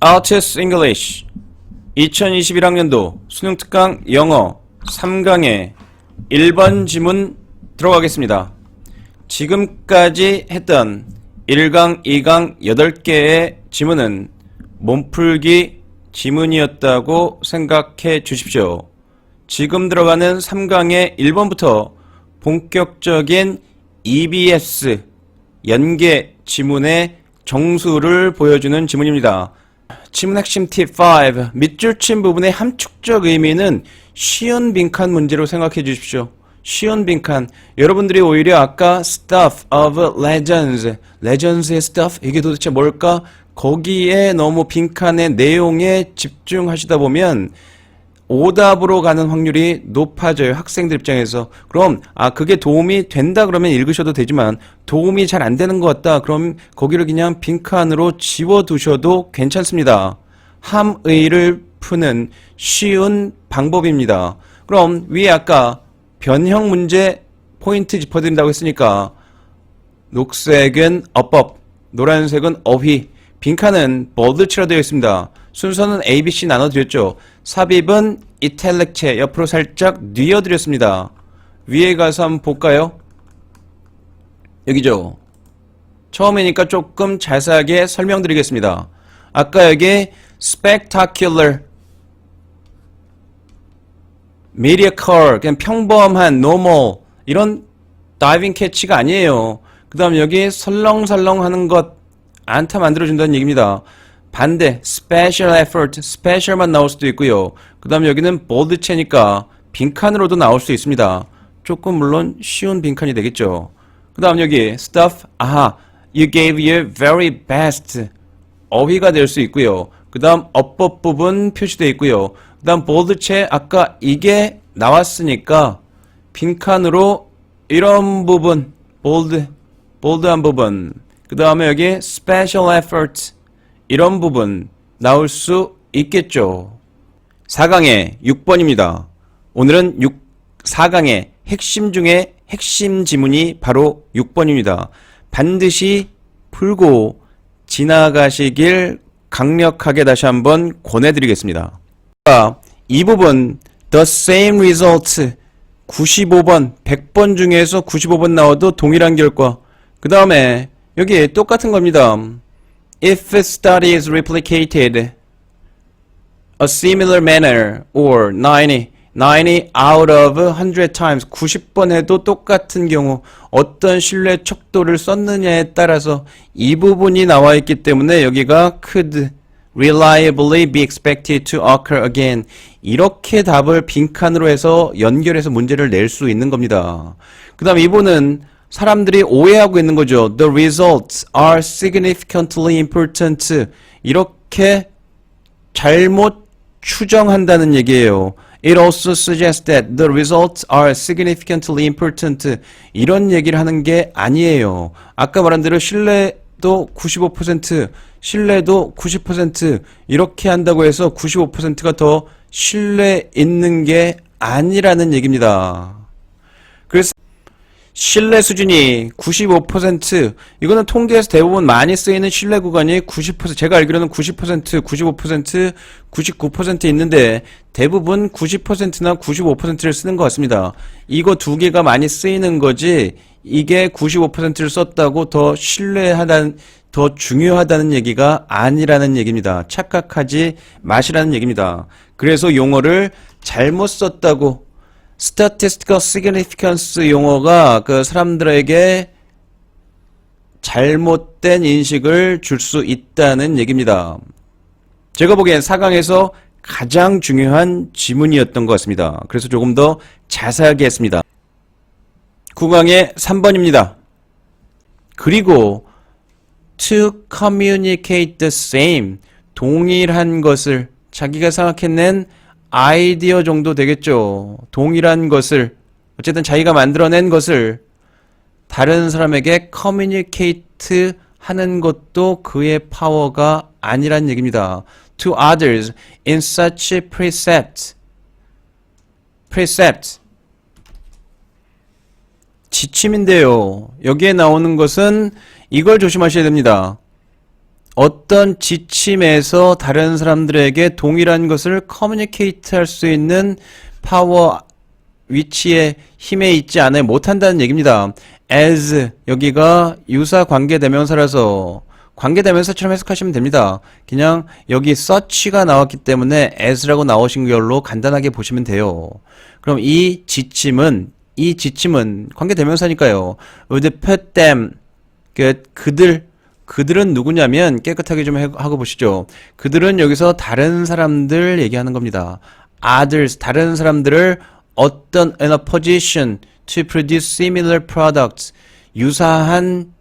Artist English 2021학년도 수능특강 영어 3강의 1번 지문 들어가겠습니다. 지금까지 했던 1강, 2강 8개의 지문은 몸풀기 지문이었다고 생각해 주십시오. 지금 들어가는 3강의 1번부터 본격적인 EBS 연계 지문의 정수를 보여주는 지문입니다. 지문 핵심 팁 5. 밑줄 친 부분의 함축적 의미는 쉬운 빈칸 문제로 생각해 주십시오. 쉬운 빈칸. 여러분들이 오히려 아까 stuff of legends의 stuff 이게 도대체 뭘까? 거기에 너무 빈칸의 내용에 집중하시다 보면 오답으로 가는 확률이 높아져요. 학생들 입장에서. 그럼 그게 도움이 된다 그러면 읽으셔도 되지만 도움이 잘 안 되는 것 같다 그럼 거기를 그냥 빈칸으로 지워두셔도 괜찮습니다. 함의를 푸는 쉬운 방법입니다. 그럼 위에 아까 변형 문제 포인트 짚어드린다고 했으니까 녹색은 어법, 노란색은 어휘, 빈칸은 bol드치라 되어 있습니다. 순서는 A, B, C 나눠드렸죠. 삽입은 이탈릭체 옆으로 살짝 뉘어드렸습니다. 위에 가서 한번 볼까요? 여기죠. 처음이니까 조금 자세하게 설명드리겠습니다. 아까 여기 spectacular, mediocre, 그냥 평범한, normal 이런 다이빙 캐치가 아니에요. 그 다음 여기 설렁설렁 하는 것 안타 만들어준다는 얘기입니다. 반대 special effort, special만 나올 수도 있고요. 그 다음 여기는 bold체니까 빈칸으로도 나올 수 있습니다. 조금 물론 쉬운 빈칸이 되겠죠. 그 다음 여기 stuff, you gave your very best 어휘가 될 수 있고요. 그 다음 어법 부분 표시되어 있고요. 그 다음 bold체 아까 이게 나왔으니까 빈칸으로 이런 부분 bold한 부분 그 다음에 여기 special effort 이런 부분 나올 수 있겠죠. 4강의 6번입니다. 오늘은 4강의 핵심 중에 핵심 지문이 바로 6번입니다. 반드시 풀고 지나가시길 강력하게 다시 한번 권해드리겠습니다. 이 부분 the same result 95번 100번 중에서 95번 나와도 동일한 결과 그 다음에 여기 똑같은 겁니다. If study is replicated a similar manner or 90 out of 100 times 90번 해도 똑같은 경우 어떤 신뢰 척도를 썼느냐에 따라서 이 부분이 나와 있기 때문에 여기가 could reliably be expected to occur again 이렇게 답을 빈칸으로 해서 연결해서 문제를 낼 수 있는 겁니다. 그 다음 이분은 사람들이 오해하고 있는 거죠. The results are significantly important. 이렇게 잘못 추정한다는 얘기예요. It also suggests that the results are significantly important. 이런 얘기를 하는 게 아니에요. 아까 말한 대로 신뢰도 95%, 신뢰도 90% 이렇게 한다고 해서 95%가 더 신뢰 있는 게 아니라는 얘기입니다. 그래서 신뢰 수준이 95% 이거는 통계에서 대부분 많이 쓰이는 신뢰 구간이 90% 제가 알기로는 90%, 95%, 99% 있는데 대부분 90%나 95%를 쓰는 것 같습니다. 이거 두 개가 많이 쓰이는 거지 이게 95%를 썼다고 더 신뢰하다는 더 중요하다는 얘기가 아니라는 얘기입니다. 착각하지 마시라는 얘기입니다. 그래서 용어를 잘못 썼다고 statistical significance 용어가 그 사람들에게 잘못된 인식을 줄 수 있다는 얘기입니다. 제가 보기엔 4강에서 가장 중요한 지문이었던 것 같습니다. 그래서 조금 더 자세하게 했습니다. 9강의 3번입니다. 그리고 to communicate the same 동일한 것을 자기가 생각해낸 아이디어 정도 되겠죠. 동일한 것을 어쨌든 자기가 만들어낸 것을 다른 사람에게 커뮤니케이트 하는 것도 그의 파워가 아니란 얘기입니다. To others in such precept 지침인데요. 여기에 나오는 것은 이걸 조심하셔야 됩니다. 어떤 지침에서 다른 사람들에게 동일한 것을 커뮤니케이트 할 수 있는 파워, 위치에 힘에 있지 않아 못한다는 얘기입니다. as 여기가 유사 관계대명사라서 관계대명사처럼 해석하시면 됩니다. 그냥 여기 such가 나왔기 때문에 as라고 나오신 걸로 간단하게 보시면 돼요. 그럼 이 지침은 관계대명사니까요. would put them 그들은 누구냐면 깨끗하게 좀 하고 보시죠. 그들은 여기서 다른 사람들 얘기하는 겁니다. others 다른 사람들을 어떤 in a position to produce similar products 유사한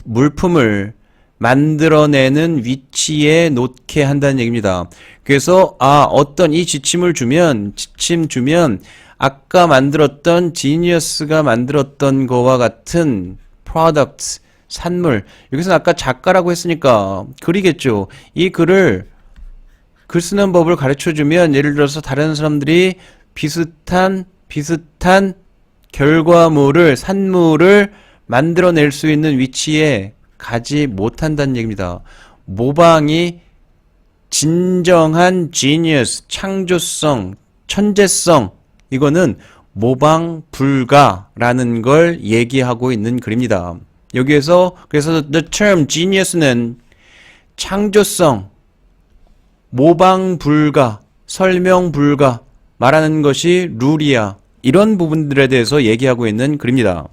물품을 만들어내는 위치에 놓게 한다는 얘기입니다. 그래서 어떤 이 지침 주면 아까 만들었던 지니어스가 만들었던 거와 같은 products 산물 여기서는 아까 작가라고 했으니까 글이겠죠. 이 글을 글 쓰는 법을 가르쳐주면 예를 들어서 다른 사람들이 비슷한 결과물을 산물을 만들어낼 수 있는 위치에 가지 못한다는 얘기입니다. 모방이 진정한 genius, 창조성, 천재성 이거는 모방 불가라는 걸 얘기하고 있는 글입니다. 여기에서 그래서 the term genius는 창조성, 모방 불가, 설명 불가 말하는 것이 룰이야. 이런 부분들에 대해서 얘기하고 있는 글입니다.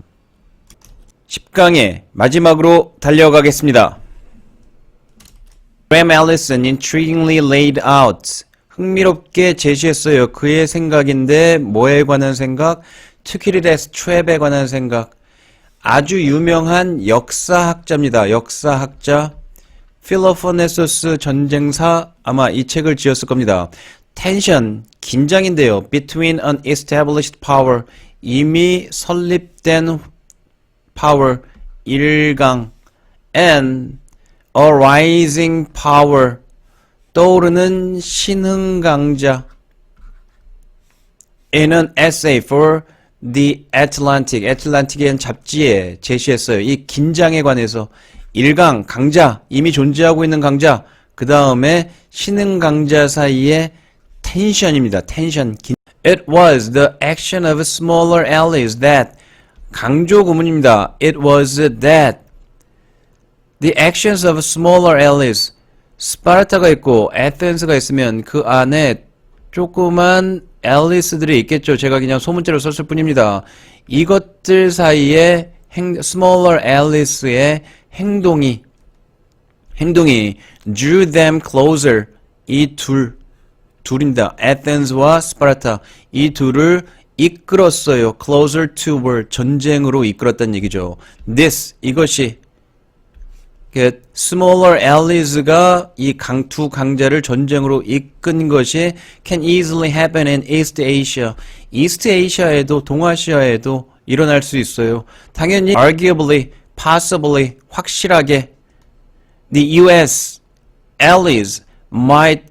10강의 마지막으로 달려가겠습니다. Graham Allison intriguingly laid out 흥미롭게 제시했어요. 그의 생각인데 뭐에 관한 생각? 투키디데스 트랩에 관한 생각. 아주 유명한 역사학자입니다. 역사학자 필로포네소스 전쟁사 아마 이 책을 지었을 겁니다. 텐션, 긴장인데요. Between an established power, 이미 설립된 power, 일강, and a rising power, 떠오르는 신흥강자. In an essay for The Atlantic, 애틀란틱이라는 잡지에 제시했어요. 이 긴장에 관해서 일강, 강자, 이미 존재하고 있는 강자, 그 다음에 신흥강자 사이에 텐션입니다. 텐션. It was the action of smaller allies that 강조 구문입니다. It was that the actions of smaller allies 스파르타가 있고 에덴스가 있으면 그 안에 조그만 앨리스들이 있겠죠. 제가 그냥 소문자로 썼을 뿐입니다. 이것들 사이에 smaller 앨리스의 행동이 drew them closer 이 둘입니다. 에덴스와 스파르타 이 둘을 이끌었어요. closer to war 전쟁으로 이끌었다는 얘기죠. 이것이 smaller allies가 이 두 강자를 전쟁으로 이끈 것이 can easily happen in East Asia. East Asia에도 동아시아에도 일어날 수 있어요. 당연히 arguably, possibly, 확실하게 the US allies might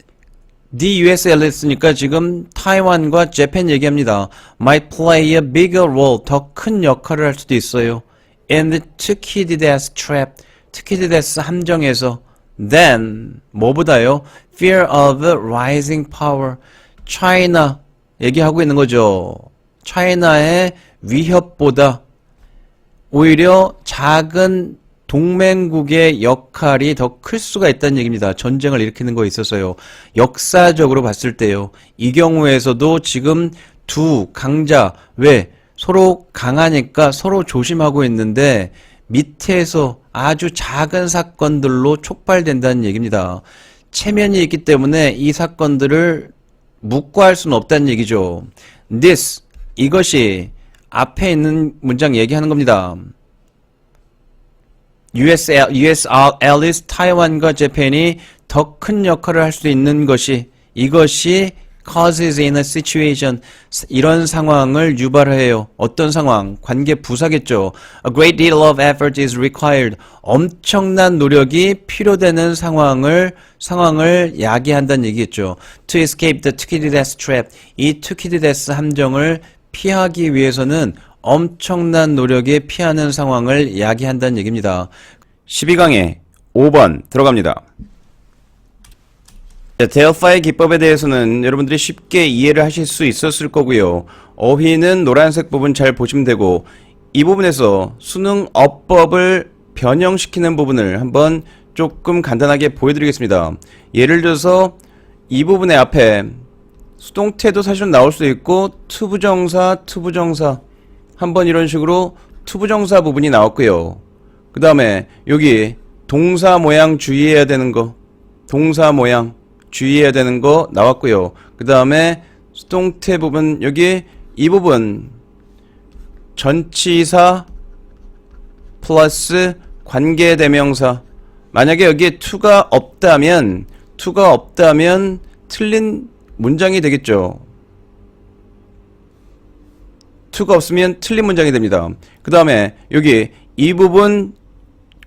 the US allies니까 지금 타이완과 재팬 얘기합니다. might play a bigger role 더 큰 역할을 할 수도 있어요. in the Thucydides trap 투키디데스 함정에서 then 뭐보다요? fear of rising power China 얘기하고 있는 거죠. 차이나의 위협보다 오히려 작은 동맹국의 역할이 더 클 수가 있다는 얘기입니다. 전쟁을 일으키는 거에 있어서요. 역사적으로 봤을 때요. 이 경우에서도 지금 두 강자 왜? 서로 강하니까 서로 조심하고 있는데 밑에서 아주 작은 사건들로 촉발된다는 얘기입니다. 체면이 있기 때문에 이 사건들을 묵과할 수는 없다는 얘기죠. 이것이 앞에 있는 문장 얘기하는 겁니다. US allies, 타이완과 재팬이 더 큰 역할을 할 수 있는 것이 이것이 causes in a situation 이런 상황을 유발해요. 어떤 상황? 관계 부사겠죠. A great deal of effort is required. 엄청난 노력이 필요되는 상황을 야기한다는 얘기겠죠. To escape the Thucydides trap. 이 투키디데스 함정을 피하기 위해서는 엄청난 노력이 피하는 상황을 야기한다는 얘기입니다. 12강에 5번 들어갑니다. 델파의 기법에 대해서는 여러분들이 쉽게 이해를 하실 수 있었을 거고요. 어휘는 노란색 부분 잘 보시면 되고, 이 부분에서 수능 어법을 변형시키는 부분을 한번 조금 간단하게 보여드리겠습니다. 예를 들어서 이 부분의 앞에 수동태도 사실은 나올 수 있고 투부정사 한번 이런 식으로 투부정사 부분이 나왔고요. 그 다음에 여기 동사 모양 주의해야 되는 거, 동사 모양 주의해야 되는 거 나왔고요. 그 다음에 수동태 부분, 여기 이 부분 전치사 플러스 관계대명사, 만약에 여기에 to가 없다면 틀린 문장이 되겠죠. to가 없으면 틀린 문장이 됩니다. 그 다음에 여기 이 부분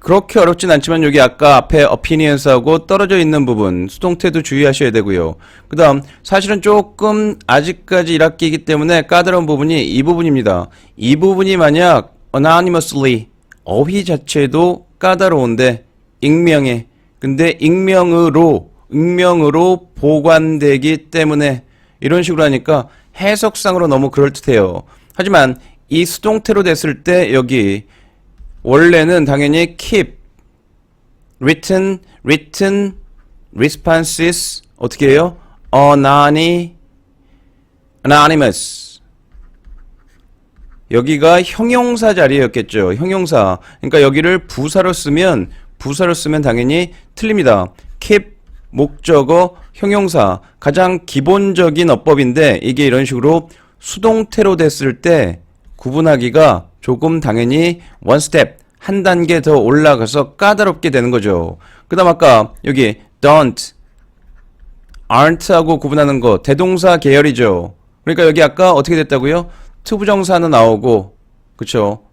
그렇게 어렵진 않지만 여기 아까 앞에 opinions하고 떨어져 있는 부분 수동태도 주의하셔야 되고요. 그 다음 사실은 조금 아직까지 1학기이기 때문에 까다로운 부분이 이 부분입니다. 이 부분이 만약 anonymously 어휘 자체도 까다로운데 익명에, 근데 익명으로 보관되기 때문에 이런 식으로 하니까 해석상으로 너무 그럴듯해요. 하지만 이 수동태로 됐을 때 여기 원래는 당연히 keep, written responses 어떻게 해요? anonymous. 여기가 형용사 자리였겠죠. 형용사. 그러니까 여기를 부사로 쓰면 당연히 틀립니다. keep, 목적어, 형용사. 가장 기본적인 어법인데 이게 이런 식으로 수동태로 됐을 때 구분하기가 조금 당연히 one step, 한 단계 더 올라가서 까다롭게 되는 거죠. 그 다음 아까 여기 don't, aren't 하고 구분하는 거 대동사 계열이죠. 그러니까 여기 아까 어떻게 됐다고요? 투부정사는 나오고, 그쵸?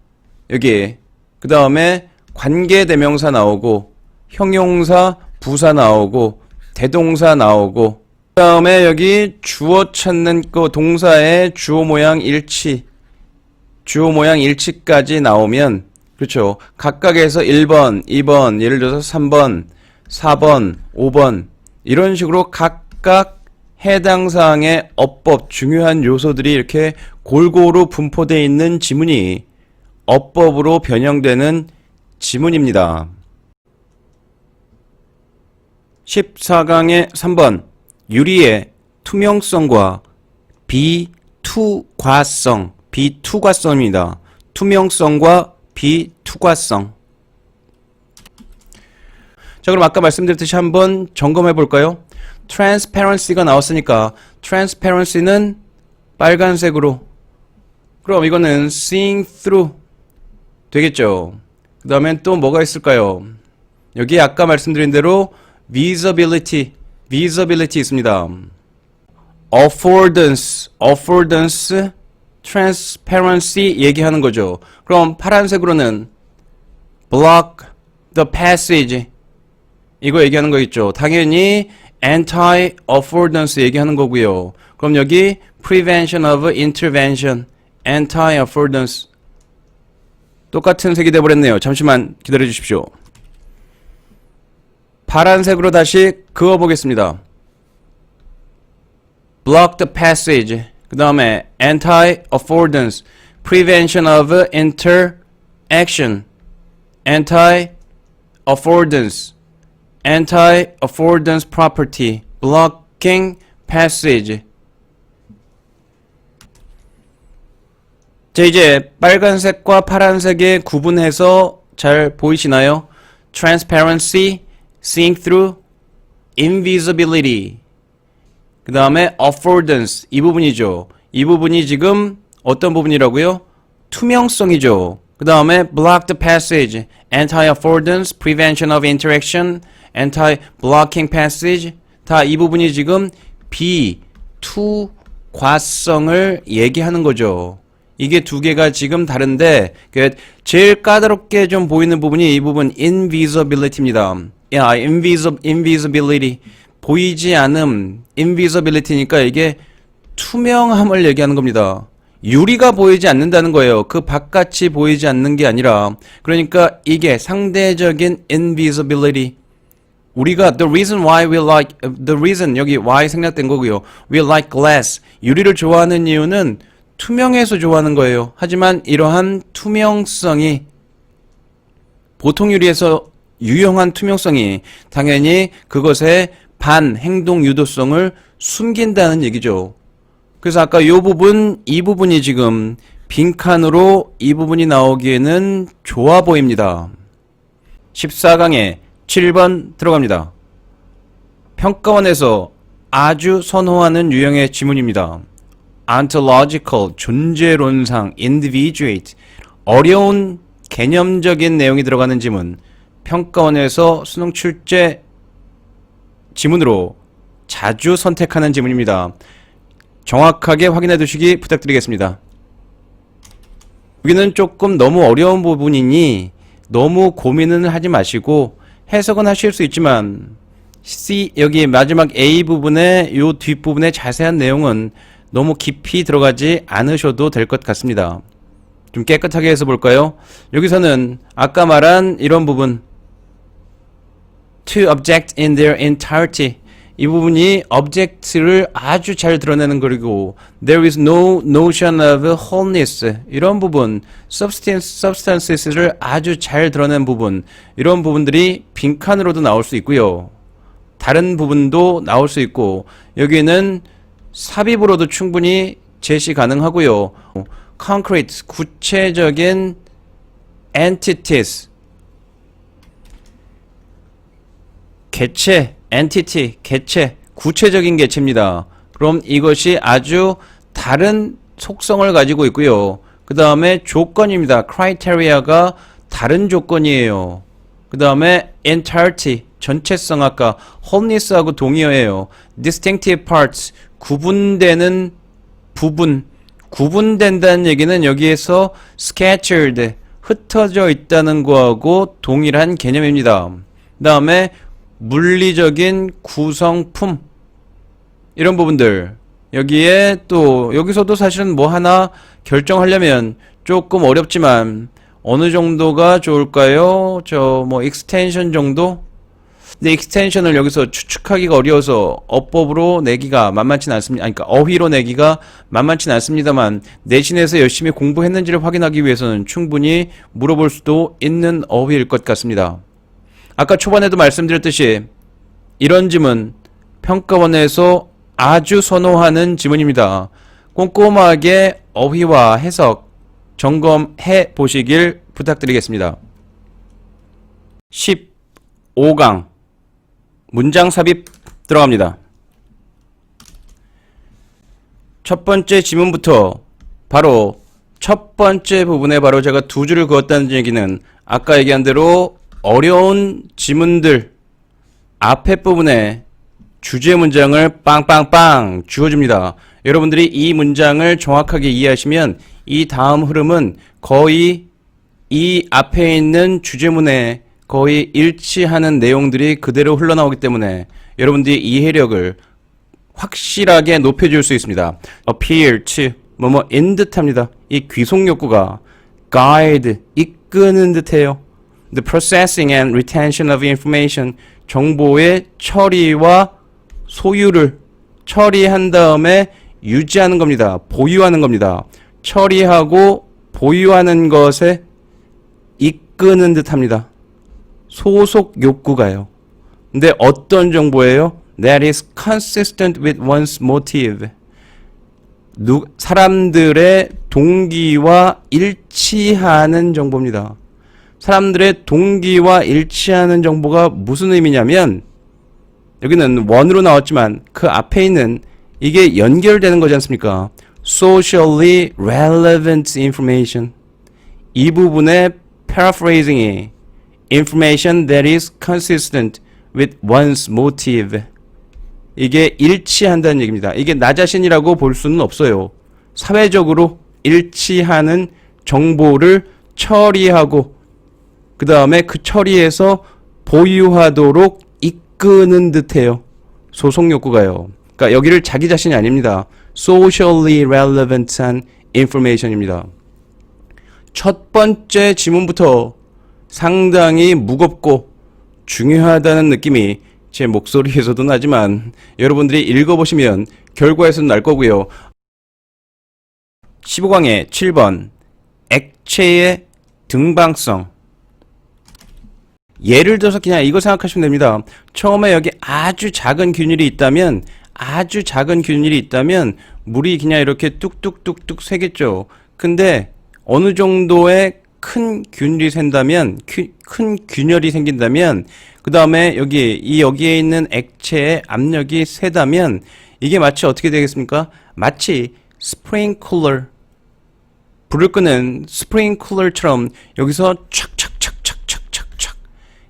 여기 그 다음에 관계대명사 나오고, 형용사, 부사 나오고, 대동사 나오고, 그 다음에 여기 주어 찾는 거 동사의 주어 모양 일치까지 나오면, 그렇죠. 각각에서 1번, 2번, 예를 들어서 3번, 4번, 5번 이런 식으로 각각 해당 사항의 어법 중요한 요소들이 이렇게 골고루 분포되어 있는 지문이 어법으로 변형되는 지문입니다. 14강의 3번 유리의 투명성과 비투과성입니다. 투명성과 비투과성. 자, 그럼 아까 말씀드렸듯이 한번 점검해 볼까요? transparency가 나왔으니까 transparency는 빨간색으로, 그럼 이거는 seeing through 되겠죠. 그 다음엔 또 뭐가 있을까요? 여기 아까 말씀드린 대로 visibility 있습니다. affordance, transparency 얘기하는 거죠. 그럼 파란색으로는 block the passage 이거 얘기하는 거 있죠. 당연히 anti-affordance 얘기하는 거고요. 그럼 여기 prevention of intervention, anti-affordance 똑같은 색이 돼버렸네요. 잠시만 기다려 주십시오. 파란색으로 다시 그어보겠습니다. block the passage, 그 다음에 anti-affordance, prevention of interaction, anti-affordance property, blocking passage. 자, 이제 빨간색과 파란색의 구분해서 잘 보이시나요? transparency, seeing through, invisibility, 그 다음에 affordance, 이 부분이죠. 이 부분이 지금 어떤 부분이라고요? 투명성이죠. 그 다음에 block the passage, anti-affordance, prevention of interaction, anti-blocking passage, 다 이 부분이 지금 비투과성을 얘기하는 거죠. 이게 두 개가 지금 다른데 제일 까다롭게 좀 보이는 부분이 이 부분 invisibility입니다. invisibility, 보이지 않음, invisibility니까 이게 투명함을 얘기하는 겁니다. 유리가 보이지 않는다는 거예요. 그 바깥이 보이지 않는 게 아니라. 그러니까 이게 상대적인 invisibility. 우리가 the reason why we like the reason 여기 why 생략된 거고요. We like glass. 유리를 좋아하는 이유는 투명해서 좋아하는 거예요. 하지만 이러한 투명성이 보통 유리에서 유용한 투명성이 당연히 그것의 반행동 유도성을 숨긴다는 얘기죠. 그래서 아까 이 부분이 지금 빈칸으로 이 부분이 나오기에는 좋아 보입니다. 14강에 7번 들어갑니다. 평가원에서 아주 선호하는 유형의 지문입니다. ontological, 존재론상, individuate, 어려운 개념적인 내용이 들어가는 지문, 평가원에서 수능 출제 지문으로 자주 선택하는 지문입니다. 정확하게 확인해 두시기 부탁드리겠습니다. 여기는 조금 너무 어려운 부분이니 너무 고민은 하지 마시고 해석은 하실 수 있지만 C 여기 마지막 A 부분에 요 뒷부분의 자세한 내용은 너무 깊이 들어가지 않으셔도 될 것 같습니다. 좀 깨끗하게 해서 볼까요? 여기서는 아까 말한 이런 부분 to object in their entirety 이 부분이 object를 아주 잘 드러내는 거리고 there is no notion of wholeness 이런 부분 substances를 아주 잘 드러낸 부분 이런 부분들이 빈칸으로도 나올 수 있고요. 다른 부분도 나올 수 있고 여기는 삽입으로도 충분히 제시 가능하고요. concrete 구체적인 entities 개체 entity, 개체, 구체적인 개체입니다. 그럼 이것이 아주 다른 속성을 가지고 있고요. 그 다음에 조건입니다. criteria가 다른 조건이에요. 그 다음에 entirety, 전체성 아까 wholeness하고 동의어예요. distinctive parts, 구분되는 부분, 구분된다는 얘기는 여기에서 scattered, 흩어져 있다는 거하고 동일한 개념입니다. 그 다음에 물리적인 구성품 이런 부분들 여기에 또 여기서도 사실은 뭐 하나 결정하려면 조금 어렵지만 어느 정도가 좋을까요? 저 뭐 익스텐션 정도? 근데 익스텐션을 여기서 추측하기가 어려워서 어법으로 내기가 만만치 않습니다. 아니, 그러니까 어휘로 내기가 만만치 않습니다만 내신에서 열심히 공부했는지를 확인하기 위해서는 충분히 물어볼 수도 있는 어휘일 것 같습니다. 아까 초반에도 말씀드렸듯이 이런 지문 평가원에서 아주 선호하는 지문입니다. 꼼꼼하게 어휘와 해석 점검해 보시길 부탁드리겠습니다. 15강 문장 삽입 들어갑니다. 첫 번째 지문부터 바로 첫 번째 부분에 바로 제가 두 줄을 그었다는 얘기는 아까 얘기한 대로 어려운 지문들 앞에 부분에 주제 문장을 빵빵빵 주어줍니다. 여러분들이 이 문장을 정확하게 이해하시면 이 다음 흐름은 거의 이 앞에 있는 주제문에 거의 일치하는 내용들이 그대로 흘러나오기 때문에 여러분들이 이해력을 확실하게 높여줄 수 있습니다. appear to 뭐뭐인 듯합니다. 이 귀속 욕구가 guide 이끄는 듯해요. The processing and retention of information 정보의 처리와 소유를 처리한 다음에 유지하는 겁니다. 보유하는 겁니다. 처리하고 보유하는 것에 이끄는 듯합니다. 소속 욕구가요. 근데 어떤 정보예요? That is consistent with one's motive. 사람들의 동기와 일치하는 정보입니다. 사람들의 동기와 일치하는 정보가 무슨 의미냐면 여기는 원으로 나왔지만 그 앞에 있는 이게 연결되는 거지 않습니까? Socially relevant information. 이 부분의 paraphrasing이 information that is consistent with one's motive. 이게 일치한다는 얘기입니다. 이게 나 자신이라고 볼 수는 없어요. 사회적으로 일치하는 정보를 처리하고 그 다음에 그 처리에서 보유하도록 이끄는 듯해요. 소속 욕구가요. 그러니까 여기를 자기 자신이 아닙니다. Socially relevant한 information입니다. 첫 번째 지문부터 상당히 무겁고 중요하다는 느낌이 제 목소리에서도 나지만 여러분들이 읽어보시면 결과에서도 날 거고요. 15강의 7번 액체의 등방성. 예를 들어서 그냥 이거 생각하시면 됩니다. 처음에 여기 아주 작은 균일이 있다면 물이 그냥 이렇게 뚝뚝뚝뚝 새겠죠. 근데 어느 정도의 큰 균일이 생긴다면 그 다음에 여기에 있는 액체의 압력이 세다면 이게 마치 어떻게 되겠습니까? 마치 스프링클러, 불을 끄는 스프링클러처럼 여기서 착착착착착착착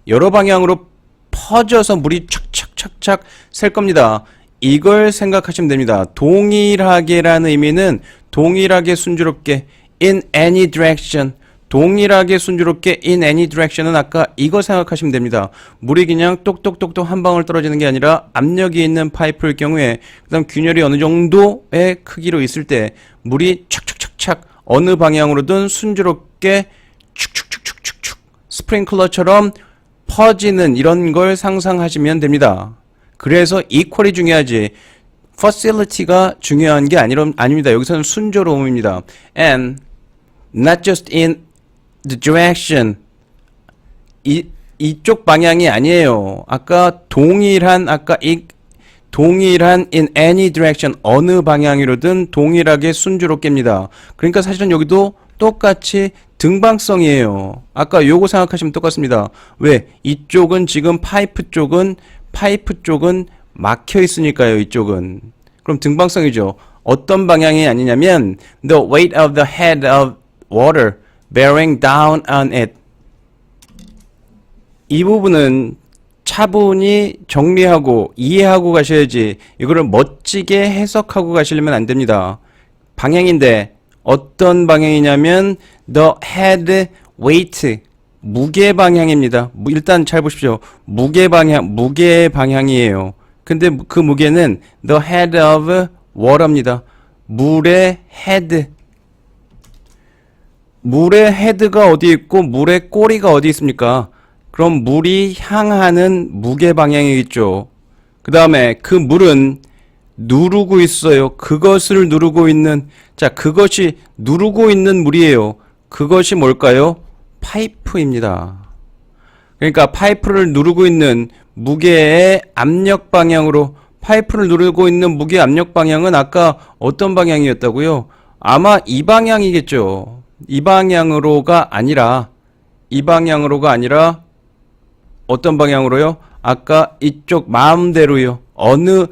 여러 방향으로 퍼져서 물이 착착착착 셀 겁니다. 이걸 생각하시면 됩니다. 동일하게라는 의미는 동일하게 순조롭게 in any direction, 동일하게 순조롭게 in any direction은 아까 이거 생각하시면 됩니다. 물이 그냥 똑똑똑똑 한 방울 떨어지는 게 아니라 압력이 있는 파이프일 경우에 그 다음 균열이 어느 정도의 크기로 있을 때 물이 착착착착 어느 방향으로든 순조롭게 축축축축축축 스프링클러처럼 퍼지는 이런 걸 상상하시면 됩니다. 그래서 equal이 중요하지 facility가 중요한 게 아닙니다. 여기서는 순조로움입니다. And not just in the direction, 이쪽 방향이 아니에요. 아까 동일한 in any direction, 어느 방향이로든 동일하게 순조롭게입니다. 그러니까 사실은 여기도 똑같이 등방성이에요. 아까 요거 생각하시면 똑같습니다. 왜? 이쪽은 지금 파이프 쪽은 막혀 있으니까요. 이쪽은. 그럼 등방성이죠. 어떤 방향이 아니냐면 the weight of the head of water bearing down on it. 이 부분은 차분히 정리하고 이해하고 가셔야지 이거를 멋지게 해석하고 가시려면 안 됩니다. 방향인데 어떤 방향이냐면 the head weight, 무게 방향입니다. 일단 잘 보십시오. 무게 방향이에요. 근데 그 무게는 the head of water입니다. 물의 head. 물의 헤드가 어디 있고 물의 꼬리가 어디 있습니까? 그럼 물이 향하는 무게 방향이겠죠. 그 다음에 그 물은 누르고 있어요. 그것을 누르고 있는, 자, 그것이 누르고 있는 물이에요. 그것이 뭘까요? 파이프입니다. 그러니까 파이프를 누르고 있는 무게의 압력 방향으로, 파이프를 누르고 있는 무게 압력 방향은 아까 어떤 방향이었다고요? 아마 이 방향이겠죠. 이 방향으로가 아니라 어떤 방향으로요? 아까 이쪽 마음대로요. 어느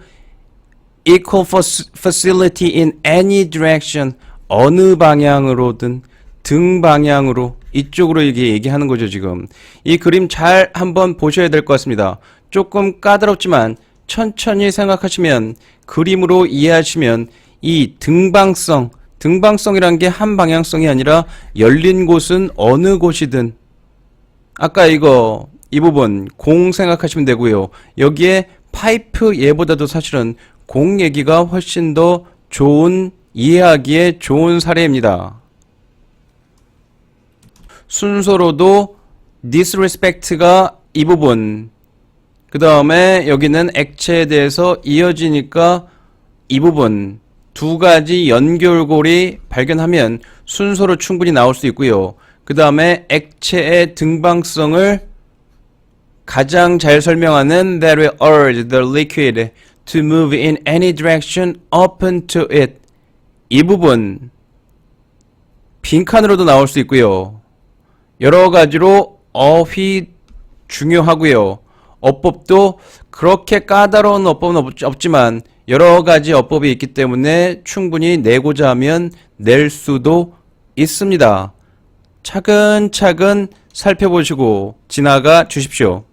equal facility in any direction, 어느 방향으로든 등 방향으로 이쪽으로 이게 얘기하는 거죠. 지금 이 그림 잘 한번 보셔야 될 것 같습니다. 조금 까다롭지만 천천히 생각하시면, 그림으로 이해하시면 이 등방성이란 게 한 방향성이 아니라 열린 곳은 어느 곳이든, 아까 이 부분 공 생각하시면 되고요. 여기에 파이프 예보다도 사실은 공 얘기가 훨씬 더 좋은, 이해하기에 좋은 사례입니다. 순서로도 disrespect가 이 부분, 그 다음에 여기는 액체에 대해서 이어지니까 이 부분, 두 가지 연결고리 발견하면 순서로 충분히 나올 수 있고요. 그 다음에 액체의 등방성을 가장 잘 설명하는 that will urge the liquid to move in any direction open to it. 이 부분 빈칸으로도 나올 수 있고요. 여러 가지로 어휘 중요하고요. 어법도 그렇게 까다로운 어법은 없지만 여러 가지 어법이 있기 때문에 충분히 내고자 하면 낼 수도 있습니다. 차근차근 살펴보시고 지나가 주십시오.